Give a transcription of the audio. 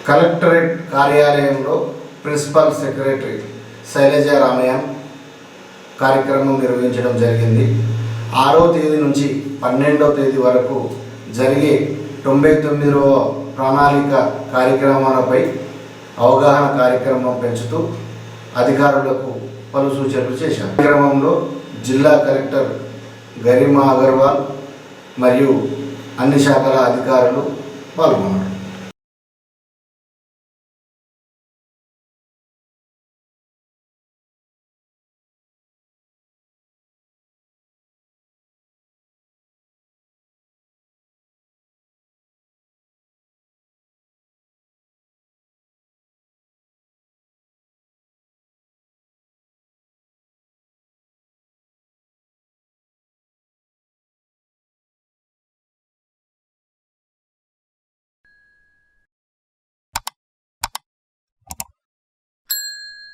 Collectorate కార్యాలయంలో principal secretary Shailaja రామయ్యన్ కార్యక్రమం నిర్వహించడం జరిగింది. 6వ తేదీ నుంచి 12వ తేదీ వరకు జరిగే 99వ ప్రణాళిక కార్యక్రమాలపై అవగాహన కార్యక్రమం పెంచుతూ అధికారులకు పలు సూచనలు చేశారు. కార్యక్రమంలో జిల్లా కలెక్టర్ గరిమా అగర్వాల్ మరియు అన్ని శాఖల అధికారులు పాల్గొన్నారు.